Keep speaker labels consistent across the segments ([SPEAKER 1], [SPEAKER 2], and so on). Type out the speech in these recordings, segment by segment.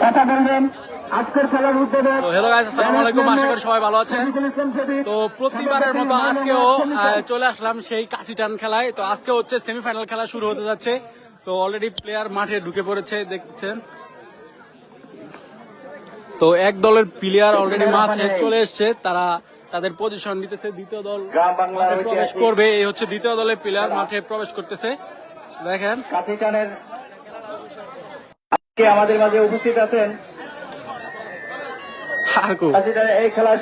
[SPEAKER 1] কথা বলবেন আজকের খেলার উদ্বোধক।
[SPEAKER 2] হ্যালো গাইস, আসসালামু আলাইকুম, আশা করি সবাই ভালো আছেন। তো প্রতিবারের মতো আজকেও চলে আসলাম সেই কাশিটান খেলায়। তো আজকে হচ্ছে সেমিফাইনাল খেলা শুরু হতে যাচ্ছে। তো অলরেডি প্লেয়ার মাঠে ঢুকে পড়েছে, দেখছেন। তো এক দলের প্লেয়ার অলরেডি মাঠে চলে এসছে, তারা তাদের পজিশন নিতেছে। দ্বিতীয় দল মাঠে প্রবেশ করবে, এই হচ্ছে দ্বিতীয় দলের প্লেয়ার মাঠে প্রবেশ করতেছে। দেখেন
[SPEAKER 1] কাশিটানের আজকে আমাদের মাঝে উপস্থিত আছেন কাশিটানের এই খেলার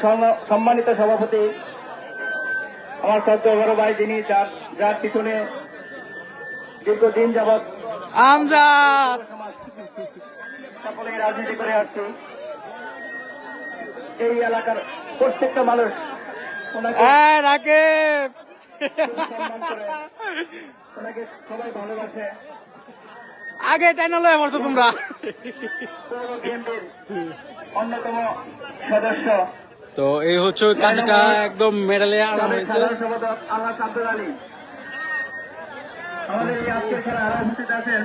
[SPEAKER 1] সম্মানিত সভাপতি আমার সদ্য বড় ভাই, যিনি যার পিছনে দীর্ঘদিন যাবৎ
[SPEAKER 2] আমরা
[SPEAKER 1] সকলেই রাজনীতি করে আসছি। এই এলাকার প্রত্যেকটা মানুষ ওনাকে সম্মান করে, ওনাকে সবাই ভালোবাসে।
[SPEAKER 2] আগে টাইনা লয়ে পড়ছো তোমরা।
[SPEAKER 1] পৌর বিএনপির অন্যতম সদস্য,
[SPEAKER 2] তো এই হচ্ছে কাজটা একদম মেডালে আনা হয়েছে।
[SPEAKER 1] খেলার সম্পাদক আল্লাহ আব্দুল আলী আমাদের এই আজকের খেলা আরো উপস্থিত আছেন।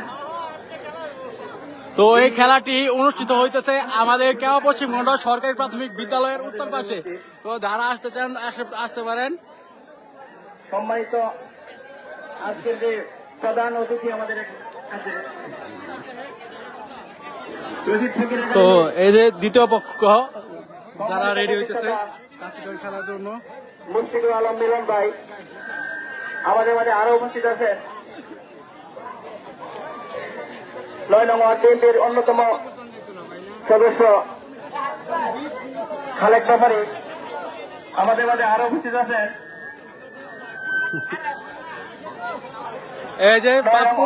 [SPEAKER 2] তো এই খেলাটি অনুষ্ঠিত হইতেছে আমাদের কেওয়া পশ্চিম খণ্ড সরকারি প্রাথমিক বিদ্যালয়ের উত্তর পাশে। তো যারা আসতে চান আসতে পারেন।
[SPEAKER 1] সম্মানিত আজকের যে প্রধান অতিথি আমাদের আছে,
[SPEAKER 2] তো এই যে দ্বিতীয় পক্ষ যারা রেডি হইতেছে কাশিটান খেলার জন্য,
[SPEAKER 1] মুশফিকুল আলম মিলন ভাই আমাদের মাঝে আরো উপস্থিত আছেন। ৯ নং ওয়ার্ড বিএনপির অন্যতম সদস্য খালেক ব্যাপারী আমাদের মাঝে আরো উপস্থিত আছেন।
[SPEAKER 2] এই যে পাপ্পু,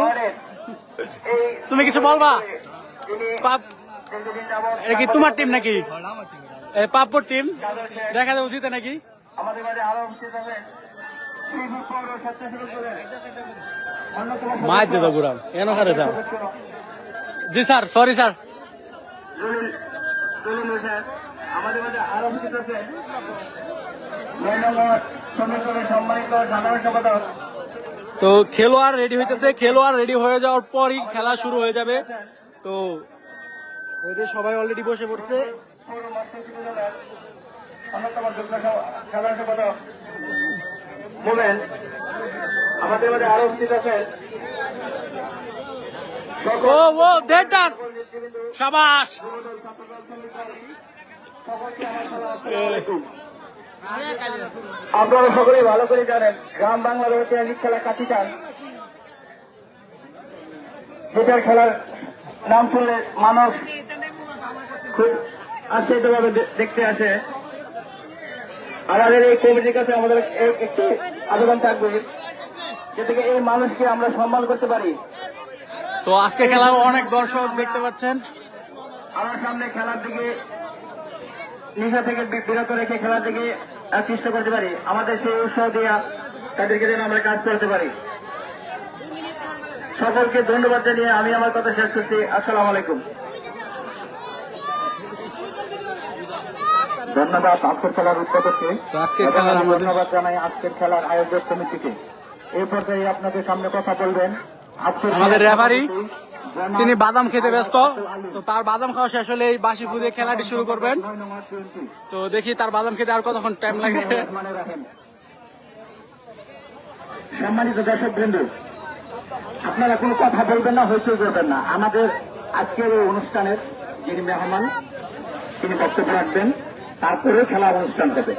[SPEAKER 2] তুমি কিছু বলবা? এটা কি তোমার টিম নাকি? পাপ্পুর টিম দেখা যায় উচিত নাকি?
[SPEAKER 1] আমাদের মাঝে আরো উপস্থিত আছেন
[SPEAKER 2] মাছ দেবো গুড়াম এন খারে দাম। জি স্যার, সরি স্যার।
[SPEAKER 1] আমাদের মাঝে আরো উপস্থিত আছেন ৯ নং ওয়ার্ড সমীকরণের সম্মানিত সাধারণ সম্পাদক।
[SPEAKER 2] তো খেলোয়াড় রেডি হইতেছে, খেলোয়াড় রেডি হয়ে যাওয়ার পরই খেলা শুরু হয়ে যাবে। তো সবাই অলরেডি বসে পড়ছে।
[SPEAKER 1] অন্যতম যুগ্ম সাধারণ সম্পাদক মোমেন আমাদের মধ্যে আরো উপস্থিত আছেন।
[SPEAKER 2] ও দেড় ডান, সাবাস।
[SPEAKER 1] আপনারা সকলেই ভালো করে জানেন গ্রাম বাংলার ঐতিহাসিক খেলা কাশিটান, যেটার খেলার নাম শুনলে মানুষ খুব আশ্চর্য ভাবে দেখতে আসে। আমাদের এই কমিটির কাছে আমাদের একটি আবেদন থাকবে, যাতে এই মানুষকে আমরা সম্মান করতে পারি।
[SPEAKER 2] তো আজকে খেলা অনেক দর্শক দেখতে পাচ্ছেন।
[SPEAKER 1] আমরা সামনে খেলার দিকে নেশা থেকে বিরত রেখে খেলার দিকে আকৃষ্ট করতে পারি, আমাদের সেই উৎসাহ দিয়া তাদেরকে যেন আমরা কাজ করতে পারি। সকলকে ধন্যবাদ জানিয়ে আমি আমার কথা শেষ করছি। আসসালামু আলাইকুম। ধন্যবাদ আজকের খেলার উদ্বোধককে, ধন্যবাদ জানাই আজকের খেলার আয়োজক কমিটিকে। এই পর্যায়ে আপনাদের সামনে কথা বলবেন
[SPEAKER 2] আমাদের রেফারি, তিনি বাদাম খেতে ব্যস্ত। তো তার বাদাম খাওয়া শেষ হলে এই বাসি ফুদে খেলাটি শুরু করবেন। তো দেখি তার বাদাম খেতে আর কতক্ষণ টাইম লাগে।
[SPEAKER 1] সম্মানিত দর্শক বৃন্দ, আপনারা কোনো কথা বলবেন না, হইচই করবেন না। আমাদের আজকের এই অনুষ্ঠানের যিনি মেহমান, তিনি বক্তব্য রাখবেন, তারপরে খেলা অনুষ্ঠান হবে।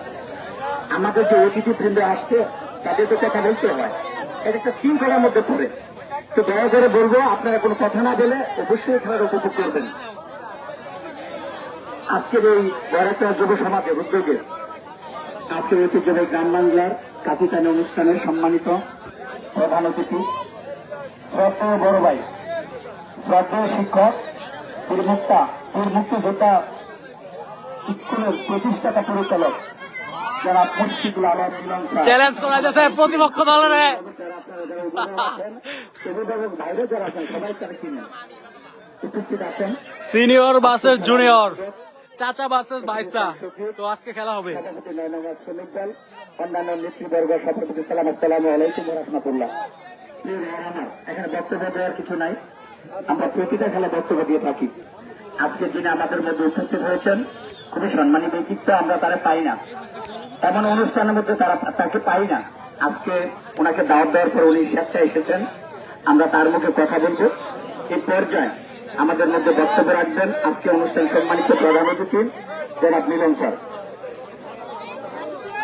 [SPEAKER 1] আমাদের যে অতিথি বৃন্দ আসছে তাদের তো কথা বলতে হয়, এটা একটা শৃঙ্খলার মধ্যে পড়ে। তো দয়া করে বলবো, আপনারা কোনো কথা না বলে অবশ্যই খেলার উপভোগ করবেন। আজকের এই বড়টা যুব সমাজের উদ্যোগে আজকের ঐতিহ্যবাহী গ্রাম বাংলার কাশিটান অনুষ্ঠানের সম্মানিত প্রধান অতিথি, শ্রদ্ধেয় বড় ভাই, শ্রদ্ধেয় শিক্ষক, মুক্তিযোদ্ধা স্কুলের প্রতিষ্ঠাতা পরিচালক যারা মুশফিকুল আলম মিলন
[SPEAKER 2] চ্যালেঞ্জ করা যাচ্ছে প্রতিপক্ষ দলের
[SPEAKER 1] বাইরে যারা আছেন সবাই তারা কিনেন উপস্থিত আছেন।
[SPEAKER 2] সিনিয়র ভার্সেস জুনিয়র, চাচা ভার্সেস ভাইসা। তো আজকে খেলা হবে।
[SPEAKER 1] অন্যান্য নেতৃবর্গ সভাপতি সালাম, আসসালামু আলাইকুম ওয়া রাহমাতুল্লাহ। এখানে বক্তব্য দেওয়ার কিছু নাই, আমরা প্রতিটা খেলা বক্তব্য দিয়ে থাকি। আজকে যিনি আমাদের মধ্যে উপস্থিত হয়েছেন খুবই সম্মানী ব্যক্তিত্ব, আমরা তারা পাই না, এমন অনুষ্ঠানের মধ্যে তাকে পাই না। আজকে ওনাকে দাওয়াত দেওয়ার পর উনি স্বেচ্ছায় এসেছেন, আমরা তার মুখে কথা বলবো। এই পর্যায়ে আমাদের মধ্যে বক্তব্য রাখবেন আজকে অনুষ্ঠান সম্মানিত প্রধান অতিথি জনাব মিলন স্যার।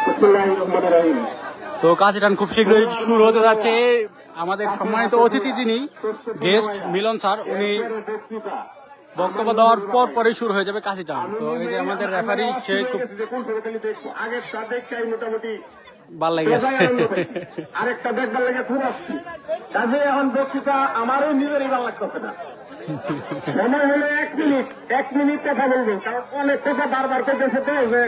[SPEAKER 1] বিসমিল্লাহির রহমানির রহিম।
[SPEAKER 2] তো কাশিটান খুব শীঘ্রই শুরু হতে যাচ্ছে। আমাদের সম্মানিত অতিথি যিনি গেস্ট মিলন স্যার, উনি বক্তব্য দেওয়ার পর পরে শুরু হয়ে যাবে কাশিটান। তো এই যে আমাদের রেফারি, সে খুব
[SPEAKER 1] মোটামুটি
[SPEAKER 2] ভাল লাগে গেছে।
[SPEAKER 1] আরেকটা দেখবার লাগে খুব আসছি কাজে এখন বক্তৃতা আমারও নিজেরই ভালো লাগতেছে না। সময় হলো 1 মিনিট কথা বলবো, কারণ অনেক কথা বারবার করতেছে তো যে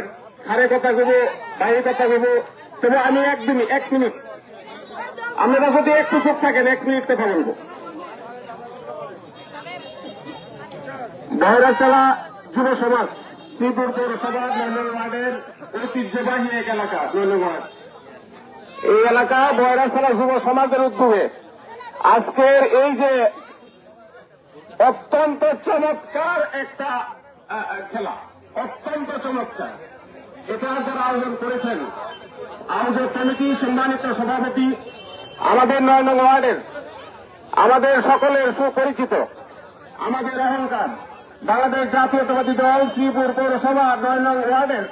[SPEAKER 1] সারে কথা কবো, বাইরে কথা কবো, তবে আমি 1 মিনিট আপনারা যদি একটু চুপ থাকেন 1 মিনিট কথা বলবো। বয়রাচালা যুব সমাজ শ্রীপুর পৌরসভা 9 ওয়ার্ডের ঐতিহ্যবাহী এক এলাকা 9 ওয়ার্ড। এই এলাকা বয়রাচালা যুব সমাজের উদ্যোগে আজকের এই যে অত্যন্ত চমৎকার একটা খেলা, অত্যন্ত চমৎকার, এটা যারা আয়োজন করেছেন, আয়োজক কমিটি, সম্মানিত সভাপতি, আমাদের 9 ওয়ার্ডের আমাদের সকলের সুপরিচিত, আমাদের অহংকার বাংলাদেশ জাতীয়তাবাদী দল শ্রীপুর পৌরসভা 9 ওয়ার্ডের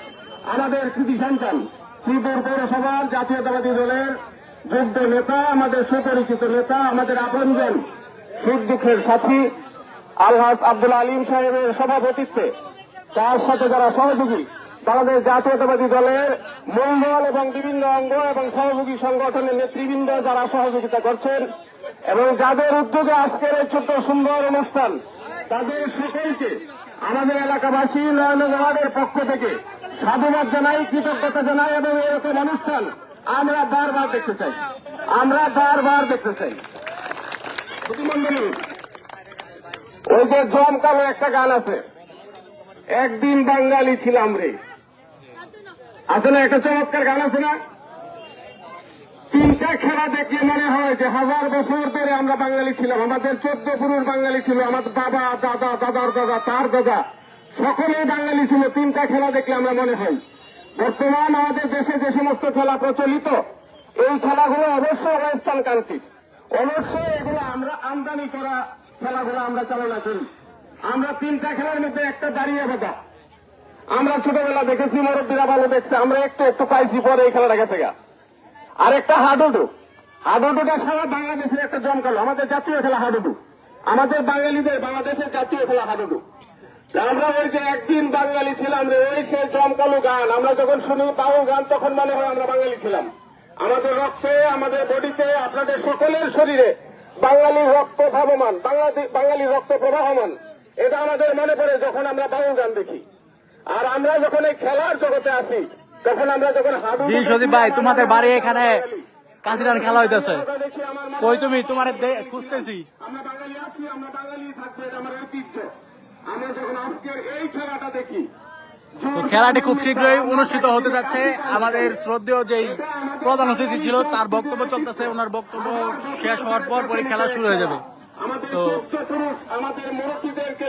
[SPEAKER 1] আমাদের কৃতি সন্তান, শ্রীপুর পৌরসভার জাতীয়তাবাদী দলের যোগ্য নেতা, আমাদের সুপরিচিত নেতা, আমাদের আপনজন, সুখ দুঃখের সাথী আলহাজ আব্দুল আলিম সাহেবের সভাপতিত্বে, তার সাথে যারা সহযোগী বাংলাদেশ জাতীয়তাবাদী দলের মূলদল এবং বিভিন্ন অঙ্গ এবং সহযোগী সংগঠনের নেতৃবৃন্দ যারা সহযোগিতা করছেন এবং যাদের উদ্যোগে আজকের এই ছোট্ট সুন্দর অনুষ্ঠান, তাদের সকলকে আমাদের এলাকাবাসী 9 ওয়ার্ডের পক্ষ থেকে সাধুবাদ জানাই, কৃতজ্ঞতা জানাই। এবং এরকম অনুষ্ঠান আমরা বারবার দেখতে চাই, আমরা বারবার দেখতে চাই। প্রতিমন্ডলী, ওই যে জমকালো একটা গান আছে, একদিন বাঙালি ছিলাম রে, আসলে একটা চমৎকার গান আছে না? 3টা খেলা দেখলে মনে হয় যে 1000 বছর ধরে আমরা বাঙালি ছিলাম, আমাদের 14 পুরুষ বাঙালি ছিল, আমাদের বাবা, দাদা, দাদার দাদা, তার দাদা, সকলেই বাঙালি ছিল। 3টা খেলা দেখলে আমরা মনে হয়। বর্তমান আমাদের দেশে যে সমস্ত খেলা প্রচলিত, এই খেলাগুলো অবশ্যই ওয়েস্টার্ন কান্ট্রি, অবশ্যই এগুলো আমরা আমদানি করা খেলাগুলো আমরা চালনা করি। আমরা 3টা খেলার মধ্যে একটা দাঁড়িয়ে বাঁধা আমরা ছোটবেলা দেখেছি, মুরব্বীরা ভালো দেখছে, আমরা একটু একটু পাইছি, পরে এই খেলাটা গেছে গা। আর একটা হাডুডু, হাডুডুটা সারা বাংলাদেশের একটা জমকালো, আমাদের জাতীয় খেলা হাডুডু, আমাদের বাঙালিদের বাংলাদেশের জাতীয় খেলা হাডুডু। আমরা ওই যে একদিন বাঙালি ছিলাম রে, ওই সে জমকালো গান আমরা যখন শুনি, বাউল গান, তখন মনে হয় আমরা বাঙালি ছিলাম। আমাদের রক্তে, আমাদের বডিতে, আপনাদের সকলের শরীরে বাঙালির রক্ত ভাবমান, বাঙালির রক্ত প্রবাহমান, এটা আমাদের মনে পড়ে যখন আমরা বাউল গান দেখি। আর আমরা যখন এই খেলার জগতে আসি, তখন আমরা যখন
[SPEAKER 2] জি সদীপ ভাই, তোমাদের বাড়ি এখানে কাশিটান খেলা হইতেছে, কই তুমি? তোমার খুঁজতেছি।
[SPEAKER 1] আমরা বাঙালি আছি, আমরা বাঙালি থাকবে, এটা আমার ঐতিহ্য। আমরা যখন আজকের এই খেলাটা দেখি,
[SPEAKER 2] তো খেলাটি খুব শীঘ্রই অনুষ্ঠিত হতে যাচ্ছে। আমাদের শ্রদ্ধেয় যেই প্রধান অতিথি ছিল, তার বক্তব্য চলতেছে, ওনার বক্তব্য শেষ হওয়ার পর পরই খেলা শুরু হয়ে যাবে। তো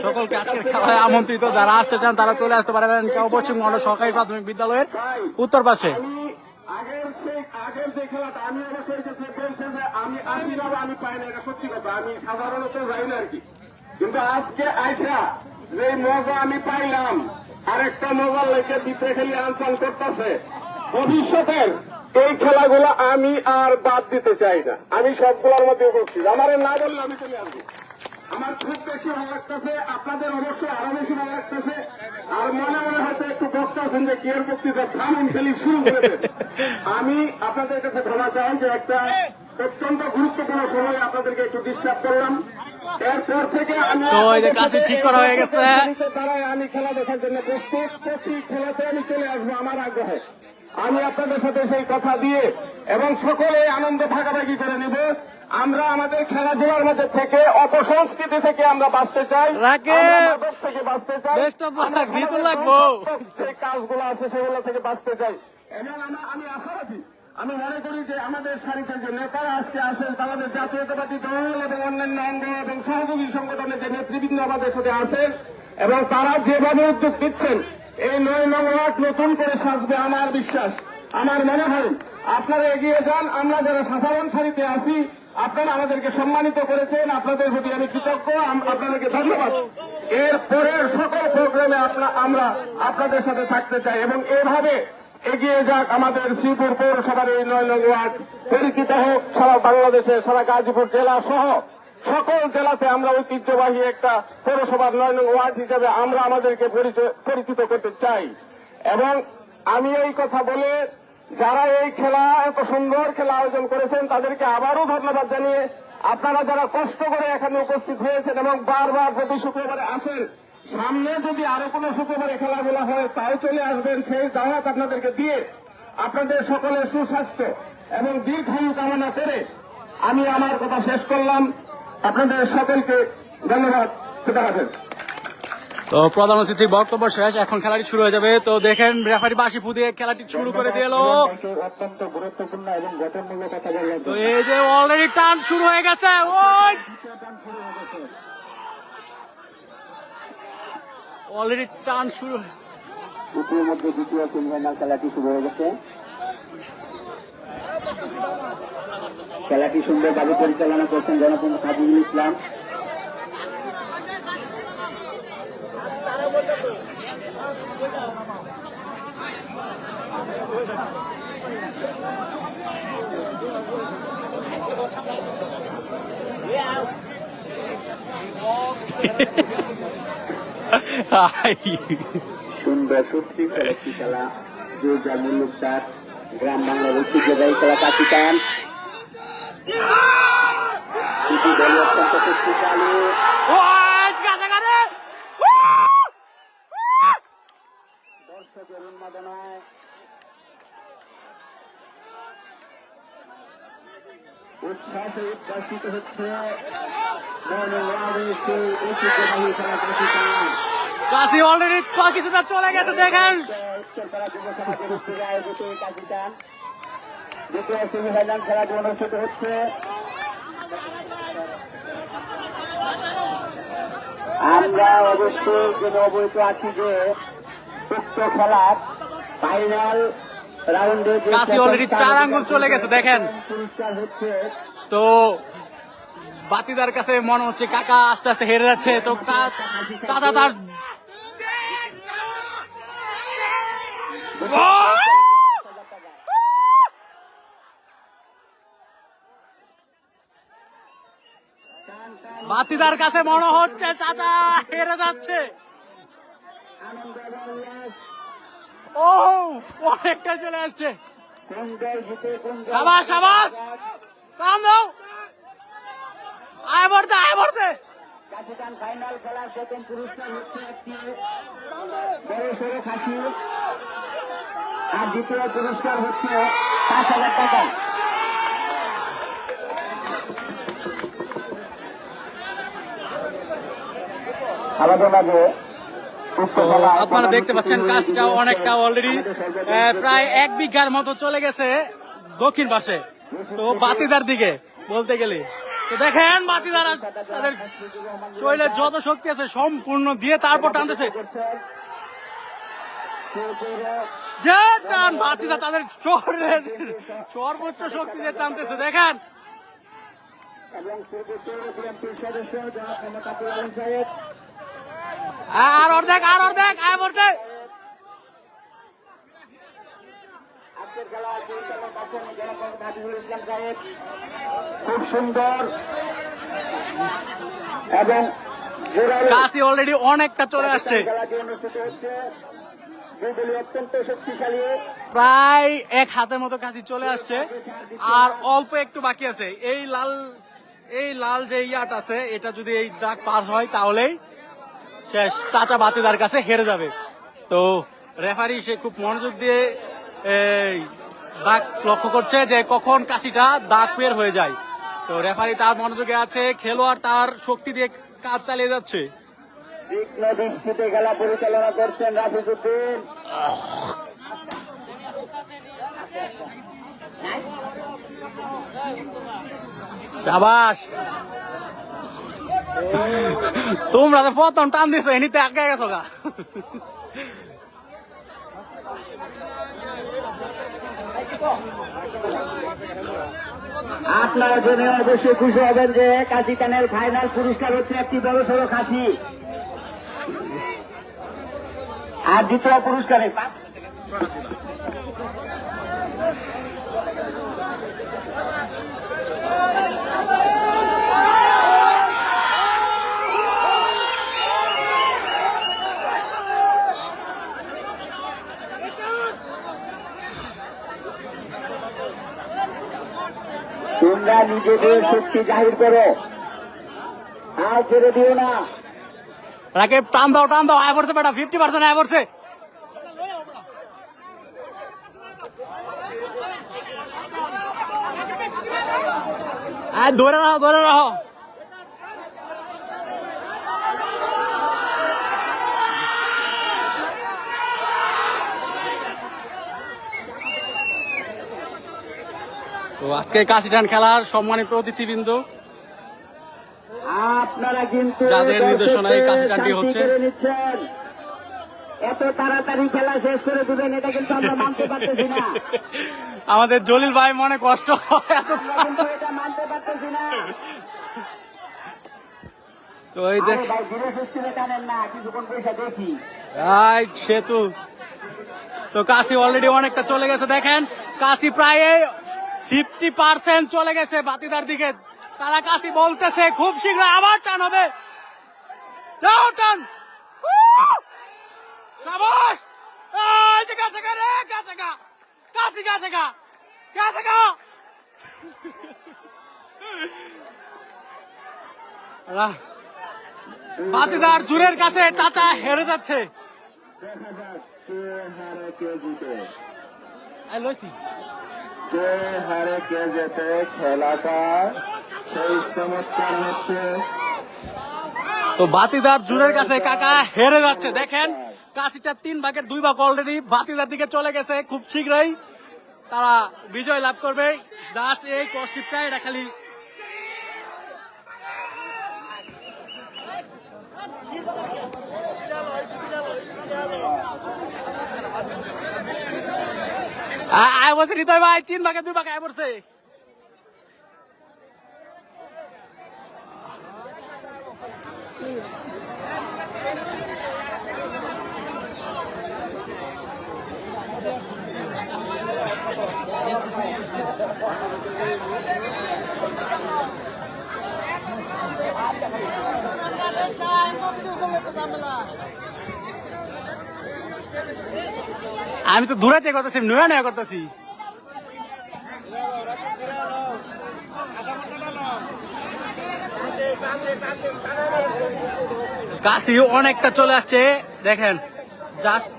[SPEAKER 2] সকলকে আজকের খেলায় আমন্ত্রিত, যারা আসতে চান তারা চলে আসতে পারবেন পশ্চিম মহল্লা সরকারি প্রাথমিক বিদ্যালয়ের উত্তর পাশে।
[SPEAKER 1] আগের যে খেলাটা আমি অবশ্যই বলছে যে আমি আসি না, আমি পাই না, এটা সত্যি কথা, আমি সাধারণত যাই না আর কি। কিন্তু আজকে আইসা যে মজা আমি পাইলাম, আরেকটা মজার লেগে দিতে খেলে আনসান করতেছে। ভবিষ্যতের এই খেলাগুলো আমি আর বাদ দিতে চাই না, আমি সবগুলোর মধ্যে উপস্থিত। আমার না বললে আমি চলে আসবো। আমার খুব বেশি ভালো লাগতেছে, আপনাদের অবশ্যই আরো বেশি ভালো লাগতেছে। আর মনে মনে হয়তো একটু বক্তাছেন যে কেয়ার বক্তৃতা থামুন, খেলি শুরু করে দেন। আমি আপনাদের কাছে ক্ষমা চাই যে একটা অত্যন্ত গুরুত্বপূর্ণ সময় আপনাদেরকে একটু ডিস্টার্ব করলাম। এরপর থেকে আমি
[SPEAKER 2] ঠিক করা হয়ে গেছে,
[SPEAKER 1] আমি খেলা দেখার জন্য প্রস্তুত। প্রতি খেলাতে আমি চলে আসবো আমার আগ্রহে। আমি আপনাদের সাথে সেই কথা দিয়ে এবং সকলে আনন্দ ভাগাভাগি করে নেব। আমরা আমাদের খেলাধুলার মধ্যে থেকে, অপসংস্কৃতি থেকে আমরা বাঁচতে চাই, থেকে বাঁচতে চাই, যে কাজগুলো আছে সেগুলো থেকে বাঁচতে চাই। এবং আমি আশাবাদী, আমি মনে করি যে আমাদের সারিতে যে নেতারা আজকে আছেন, আমাদের জাতীয়তাবাদী দল এবং অন্যান্য অঙ্গ এবং সহযোগী সংগঠনের যে নেতৃবৃন্দ আমাদের সাথে আছেন, এবং তারা যেভাবে উদ্যোগ দিচ্ছেন এই 9 নং ওয়ার্ড নতুন করে সাজবে আমার বিশ্বাস। আমার মনে হয় আপনারা এগিয়ে যান। আমরা যারা সাধারণ সারিতে আছি আপনারা আমাদেরকে সম্মানিত করেছেন, আপনাদের প্রতি আমি কৃতজ্ঞ, আপনাদেরকে ধন্যবাদ। এর পরের সকল প্রোগ্রামে আমরা আপনাদের সাথে থাকতে চাই এবং এভাবে এগিয়ে যাক আমাদের শ্রীপুর পৌরসভার এই 9 নং ওয়ার্ড, পরিচিত হোক সারা বাংলাদেশে, সারা গাজীপুর জেলা সহ সকল জেলাতে আমরা ঐতিহ্যবাহী একটা পৌরসভার 9 নং ওয়ার্ড হিসেবে আমরা আমাদেরকে পরিচিত করতে চাই। এবং আমি এই কথা বলে যারা এই খেলা এত সুন্দর খেলা আয়োজন করেছেন তাদেরকে আবারও ধন্যবাদ জানিয়ে আপনারা যারা কষ্ট করে এখানে উপস্থিত হয়েছেন এবং বারবার প্রতি শুক্রবারে আসেন, সামনে যদি আরো কোনো শুক্রবারে খেলাধুলা হয় তাও চলে আসবেন, সেই দাওয়াত আপনাদেরকে দিয়ে আপনাদের সকলের সুস্বাস্থ্য এবং দীর্ঘায়ু কামনা করে আমি আমার কথা শেষ করলাম। আপনাদের সকলকে ধন্যবাদ। খুদা হাফেজ।
[SPEAKER 2] তো প্রধান অতিথির বক্তব্য শেষ, এখন খেলাটি শুরু হয়ে যাবে। তো দেখেন রেফারি বাঁশি ফু দিয়ে খেলাটি শুরু করে দিল।
[SPEAKER 1] অত্যন্ত গুরুত্বপূর্ণ এবং গঠনমূলক কথা বললেন।
[SPEAKER 2] তো এই যে অলরেডি টান শুরু হয়ে গেছে, ওই অলরেডি টান শুরু।
[SPEAKER 1] ইতিমধ্যে দ্বিতীয় সেমিফাইনাল খেলাটি শুরু হয়ে গেছে। খেলাটি সুন্দরভাবে পরিচালনা করছেন জনপদ কাজীউল ইসলাম। সুন্দর সুশৃঙ্খল একটি খেলা, যে যার মুল্লুকদার গ্রাম বাংলার ঐতিহ্যবাহী খেলা কাশিটান। দুটি দল অত্যন্ত শক্তিশালী। দর্শকের উন্মাদনায় উচ্ছ্বাসে উদ্ভাসিত হচ্ছে ঐতিহ্যবাহী খেলা কাশিটান।
[SPEAKER 2] কাশি অলরেডি কিছুটা চলে গেছে, দেখেন
[SPEAKER 1] উত্তরপাড়া যুব সমাজের উদ্যোগে আয়োজিত এই কাশিটান দ্বিতীয় সেমিফাইনাল খেলাটি অনুষ্ঠিত হচ্ছে। আমরা অবশ্যই যেন অবহিত আছি যে উক্ত খেলার ফাইনাল রাউন্ডে
[SPEAKER 2] কাশি অলরেডি 4 আঙ্গুল চলে গেছে, দেখেন।
[SPEAKER 1] পুরস্কার হচ্ছে।
[SPEAKER 2] তো বাতিদার কাছে মনে হচ্ছে কাকা আস্তে আস্তে হেরে যাচ্ছে। তো কাকা তার বাতিদার কাছে মনে হচ্ছে চাচা হেরে যাচ্ছে। ও অনেকটা চলে আসছে। সাবাস সাবাস, কাম দাও, আয় ভরতে আয় ভরতে।
[SPEAKER 1] কাশিটান ফাইনাল খেলার প্রথম পুরস্কার হচ্ছে একটি বড়সড় খাসি, আর দ্বিতীয় পুরস্কার হচ্ছে 5,000 টাকা। আমাদের মাঝে
[SPEAKER 2] আপনারা দেখতে পাচ্ছেন কাজটা অনেকটা অলরেডি প্রায় 1 বিঘার মতো চলে গেছে দক্ষিণ পাশে, তো বাতিদার দিকে বলতে গেলে। তো দেখেন বাতিদার তাদের শরীরে যত শক্তি আছে সম্পূর্ণ দিয়ে তারপর টানতেছে, যে টান বাতিদা তাদের শরীরের সর্বোচ্চ শক্তি দিয়ে টানতেছে, দেখেন। আর অর্ধেক আয় পড়ছে।
[SPEAKER 1] খুব সুন্দর এবং
[SPEAKER 2] কাশি অলরেডি অনেকটা চলে আসছে,
[SPEAKER 1] খেলাটি অনুষ্ঠিত হচ্ছে। দুদলই অত্যন্ত শক্তিশালী,
[SPEAKER 2] প্রায় 1 হাতের মতো কাশি চলে আসছে, আর অল্প একটু বাকি আছে। এই লাল যে ইয়াট আছে, এটা যদি এই দাগ পার হয় তাহলেই শেষ, চাচা বাতিদার কাছে হেরে যাবে। তো রেফারি সে খুব মনোযোগ দিয়ে দাগ লক্ষ্য করছে যে কখন কাশিটা দাগ বের হয়ে যায়। তো রেফারি তার মনোযোগে আছে, খেলোয়াড় তার শক্তি দিয়ে কাজ চালিয়ে যাচ্ছে।
[SPEAKER 1] তীক্ষ্ণ দৃষ্টিতে খেলা পরিচালনা করছেন রাফিজউদ্দিন।
[SPEAKER 2] শাবাশ। তোমরা তো প্রথম টান দিছো এনিতে আগে গেছো গা।
[SPEAKER 1] আপনারা জেনে অবশ্যই খুশি হবেন যে কাশি টানের ফাইনাল পুরস্কার হচ্ছে একটি বড় সড়ো খাসি, আর দ্বিতীয় পুরস্কারে তোমরা নিজেদের শক্তি জাহির করো, আর ছেড়ে দিও না।
[SPEAKER 2] রাকিব টান দাও আয় পড়ছে বেটা, 50% আয় পড়ছে। আয় ধরে রাখো। তো আজকে কাশিটান খেলার সম্মানিত অতিথিবৃন্দ,
[SPEAKER 1] আপনারা কিন্তু
[SPEAKER 2] যাদের নির্দেশনায় কাশিটানটি হচ্ছে,
[SPEAKER 1] নিচ্ছেন এত তাড়াতাড়ি খেলা শেষ করে দিবেন এটা কিন্তু আমরা মানতে পারতেছি না।
[SPEAKER 2] আমাদের জলিল ভাই মনে কষ্ট
[SPEAKER 1] কিন্তু এটা মানতে পারতেছি না।
[SPEAKER 2] তো এই দেখ
[SPEAKER 1] ভাই ধীরে সুস্থিরে টানেন না, কিছুক্ষণ পয়সা দেখি।
[SPEAKER 2] সেতু তো কাশি অলরেডি অনেকটা চলে গেছে, দেখেন কাশি প্রায় 50% চলে গেছে বাতিদার দিকে। তারা কাশি বলতেছে খুব শীঘ্র আবার টান হবে। যাও টান, সাবাস। এই যে কাছে গা রে, কাছে গা, কাছে গা। বাতিদার জুরের কাছে চাচা হেরে যাচ্ছে।
[SPEAKER 1] দেখা যাক কে হারে কে জিতে,
[SPEAKER 2] লইছি
[SPEAKER 1] কে হারে কে যেতে। খেলাটা সেই চমৎকার হচ্ছে।
[SPEAKER 2] তো বাতিদার জুরের কাছে কাকা হেরে যাচ্ছে। দেখেন কাশিটা 3 ভাগের 2 ভাগ অলরেডি বাতিদার দিকে চলে গেছে। খুব শীঘ্রই তারা বিজয় লাভ করবে। জাস্ট এই কষ্টিপটা এটা খালি আয় বলছে হৃদয় ভাই 3 ভাগের 2 ভাগ আয় পড়ছে। আমি তো দূরাতে করতেছি, নয়া করতেছি। কাশি অনেকটা চলে আসছে, দেখেন জাস্ট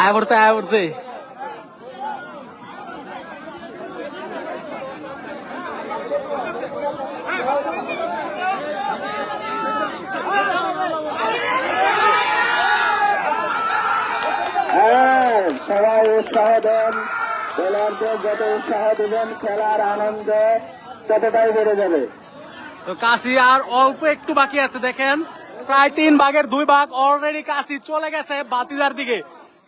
[SPEAKER 2] আয় পড়তে।
[SPEAKER 1] সবাই উৎসাহ দেন, খেলোয়াড়দের যত উৎসাহ দেবেন খেলার আনন্দ ততটাই বেড়ে যাবে।
[SPEAKER 2] তো কাশি আর অল্প একটু বাকি আছে, দেখেন প্রায় 3 ভাগের 2 ভাগ অলরেডি কাশি চলে গেছে বাতিদার দিকে।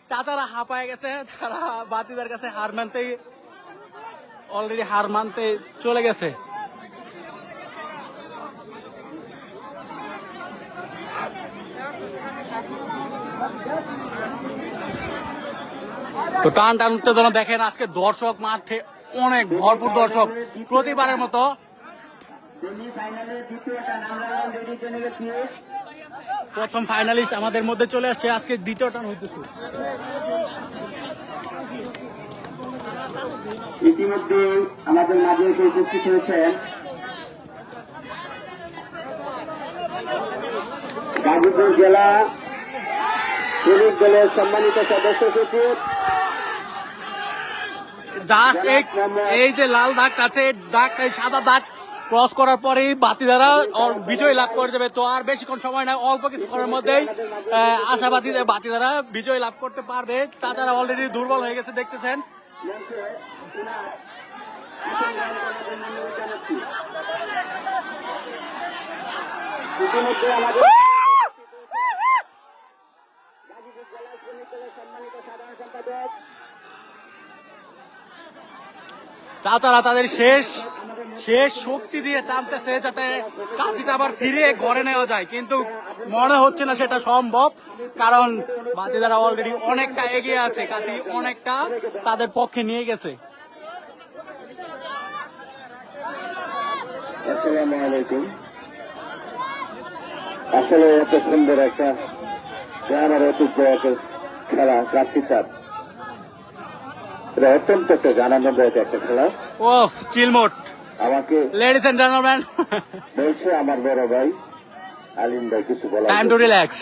[SPEAKER 2] চাচারা হাঁপায় গেছে, তারা বাতিদার কাছে হার মানতে চলে গেছে। তো টান উত্তেজনা দেখেন, আজকে দর্শক মাঠে অনেক ভরপুর দর্শক প্রতিবারের মতো। প্রথম ফাইনালিস্ট আমাদের মধ্যে চলে আসছে, আজকে দ্বিতীয় টান হইতেছে।
[SPEAKER 1] ইতিমধ্যে আমাদের মাঝে এসে উপস্থিত হয়েছেন গাজীপুর জেলা শ্রমিক দলের সম্মানিত সদস্য সচিব।
[SPEAKER 2] জাস্ট এই যে লাল দাগ আছে, দাগ সাদা দাগ ক্রস করার পরেই বাতিদারা বিজয় লাভ করে যাবে। তো আর বেশিক্ষণ সময় নাই, অল্প কিছুক্ষণের মধ্যেই আশাবাদী যে বাতিদারা বিজয় লাভ করতে পারবে। চাচারা অলরেডি দুর্বল হয়ে গেছে দেখতেছেন।
[SPEAKER 1] ইতিমধ্যে আমাদের সম্মানিত সাধারণ সম্পাদক
[SPEAKER 2] চাচারা তাদের শেষ শক্তি দিয়ে টানতেছে যাতে কাশিটা আবার ফিরিয়ে ঘরে নেওয়া যায়, কিন্তু মনে হচ্ছে না সেটা সম্ভব, কারণ বাতিদারা অলরেডি অনেকটা এগিয়ে আছে, কাশি অনেকটা তাদের পক্ষে নিয়ে গেছে।
[SPEAKER 1] আসসালামু আলাইকুম। আসলে এত সুন্দর একটা গ্রামের ঐতিহ্য খেলা কাশি কাপ, এটা অত্যন্ত একটা আনন্দদায়ক একটা খেলা।
[SPEAKER 2] ওফ চিলমোট।
[SPEAKER 1] আমাকে
[SPEAKER 2] লেডিস এন্ড জেন্টলম্যান
[SPEAKER 1] বলছে আমার বড় ভাই আলিম ভাই কিছু বলা,
[SPEAKER 2] টাইম টু রিল্যাক্স।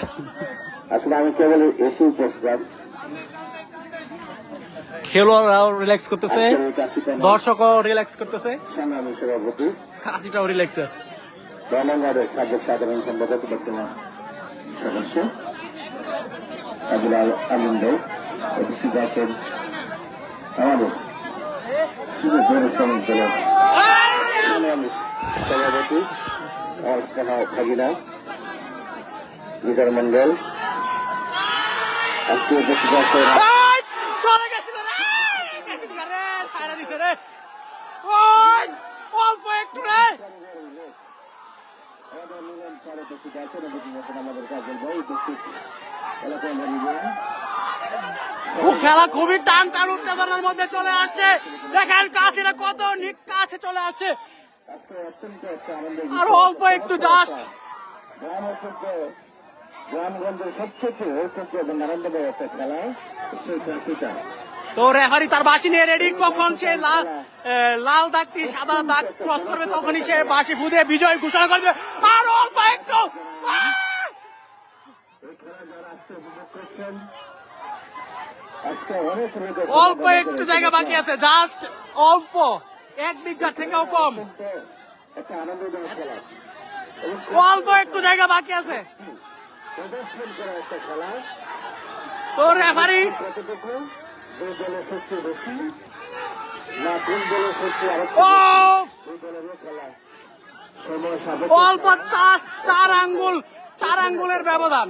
[SPEAKER 1] আসলে আমি কেবল এসে উপস্থিত,
[SPEAKER 2] খেলোয়াড়রাও রিল্যাক্স করতেছে, দর্শকও রিল্যাক্স করতেছে,
[SPEAKER 1] সংগ্রামী সভাপতি
[SPEAKER 2] কাশিটাও রিল্যাক্স আছে।
[SPEAKER 1] ধর্মঘটের সাধারণ সম্পাদক বর্তমান সদস্য আবুল আলিম ভাই উপস্থিত আছেন, আমাদের শ্রমিক দলের সংগ্রামী সভাপতি ভাগিনা বিদার মন্ডল, আজকে উপস্থিত আছেন
[SPEAKER 2] অল্প একটু রে, খেলা খুবই টান টান উত্তেজনার মধ্যে চলে আসছে। দেখেন কাছেরা কত কাছে চলে আসছে, আর অল্প একটু জাস্ট।
[SPEAKER 1] গ্রামগঞ্জের সবচেয়ে ঐতিহ্য এবং আনন্দময় একটা খেলা সেই ট্রফিটা।
[SPEAKER 2] তো রেফারি তার বাঁশি নিয়ে রেডি, কখন সে লাল দাগটি সাদা দাগ ক্রস করবে তখনই সে বাঁশি ফুদিয়ে বিজয় ঘোষণা করবে। আর অল্প একটু, অল্প একটু জায়গা বাকি আছে, জাস্ট অল্প, এক বিঘা থেকেও কম, অল্প একটু জায়গা বাকি আছে। তো রেফারি অল্প 4 আঙ্গুলের ব্যবধান,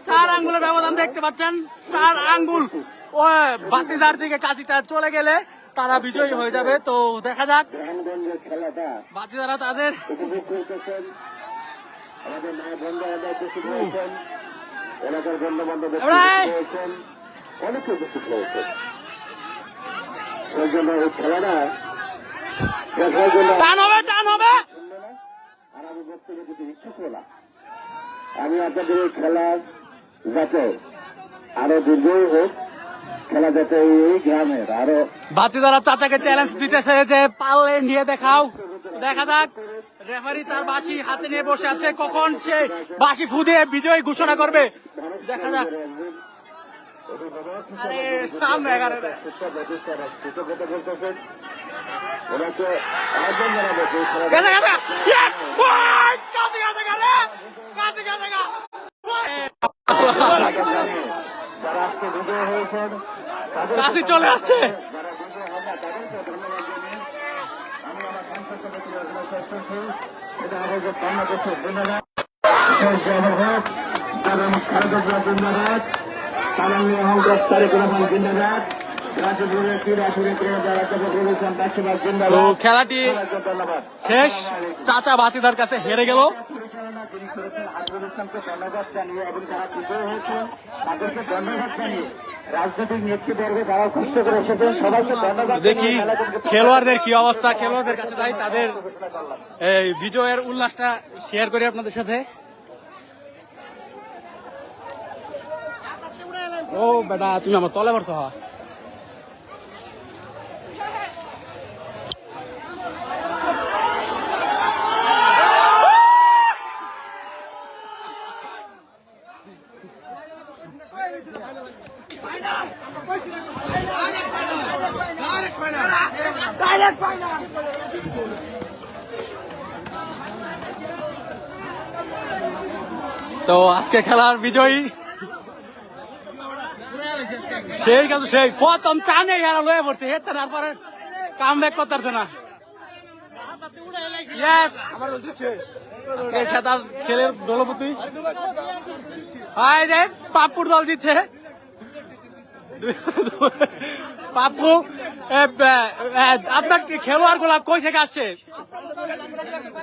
[SPEAKER 2] 4 আঙ্গুলের ব্যবধান দেখতে পাচ্ছেন। 4 আঙ্গুল ও বাতিদার দিকে কাজিটা চলে গেলে তারা বিজয়ী হয়ে যাবে। তো দেখা যাক বাতিদারা তাদের
[SPEAKER 1] এলাকার বন্ধু অনেকে উপস্থিত হয়েছে, সেই জন্য এই খেলাটা দেখার জন্য
[SPEAKER 2] টান হবে।
[SPEAKER 1] আর আমি বক্তব্য দিতে ইচ্ছুক হলাম, আমি আপনাদের এই খেলা যাতে আরো দীর্ঘই হোক, খেলা যাতে এই গ্রামের আরো।
[SPEAKER 2] বাতিদারা চাচাকে চ্যালেঞ্জ দিতেছে যে পারলে নিয়ে দেখাও, দেখা যাক। রেফারি তার বাঁশি হাতে নিয়ে বসে আছে, কখন সে বাঁশি ফুদিয়ে বিজয় ঘোষণা করবে দেখা যাক। আরে সামনে 11 কাশি চলে আসছে। তো খেলাটি শেষ, চাচা বাতিদার কাছে হেরে গেল।
[SPEAKER 1] ধন্যবাদ জানিয়ে এবং যারা বিজয় হয়েছে তাদেরকে ধন্যবাদ জানিয়ে রাজনৈতিক নেতৃবর্গ যারা কষ্ট করে এসেছেন সবাইকে ধন্যবাদ।
[SPEAKER 2] দেখি খেলোয়াড়দের কি অবস্থা, খেলোয়াড়দের কাছে তাই তাদের এই বিজয়ের উল্লাসটা শেয়ার করি আপনাদের সাথে। ও বেটা তুমি আমার তলে পারছো। Direct final! তো আজকে খেলার বিজয়ী সেই কিন্তু সেই প্রথম টানে এরা লয়ে পড়ছে হেতে না পরে কাম ব্যাক করতে পারছে না ইয়েস আজকে খেতার খেলের দলপতি হাই দেখ পাপ্পুর দল জিতছে পাপ্পু আপনার খেলোয়াড় গুলা কই থেকে আসছে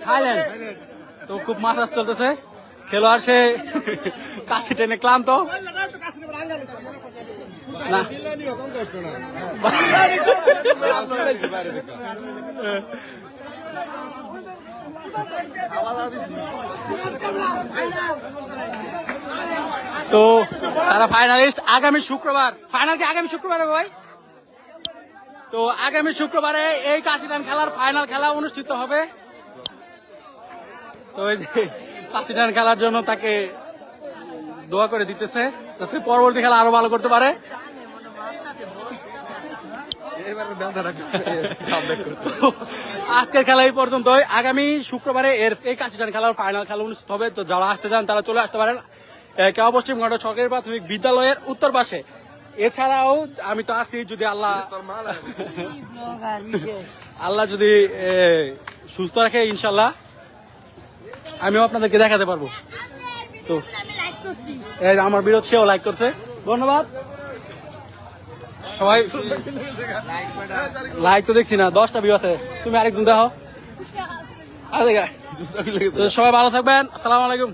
[SPEAKER 2] থাইল্যান্ড তো খুব মাথাস চলতেছে খেলোয়াড় সে কাছে টেনে ক্লান্ত না তো তারা ফাইনালিস্ট আগামী শুক্রবার ফাইনাল কি আগামী শুক্রবার ভাই তো আগামী শুক্রবারে এই কাশিটান খেলার ফাইনাল খেলা অনুষ্ঠিত হবে তো এই যে কাশিটান খেলার জন্য তাকে দোয়া করে দিতেছে যাতে পরবর্তী খেলা আরো ভালো করতে পারে আজকের খেলা এই পর্যন্তই আগামী শুক্রবারে এর এই কাশিটান খেলার ফাইনাল খেলা অনুষ্ঠিত হবে তো যারা আসতে চান তারা চলে আসতে পারেন কেউ পশ্চিম ঘাট সরকারি প্রাথমিক বিদ্যালয়ের উত্তর পাশে এছাড়াও আমি তো আছি যদি আল্লাহ যদি সুস্থ রাখে ইনশাল্লাহ আমিও আপনাদেরকে দেখাতে পারবো তো এই আমার বিরোধ সেও লাইক করছে ধন্যবাদ সবাই লাইক তো দেখছি না 10টা ভিউ আছে তুমি আরেকজন দেখো সবাই ভালো থাকবেন আসসালামু আলাইকুম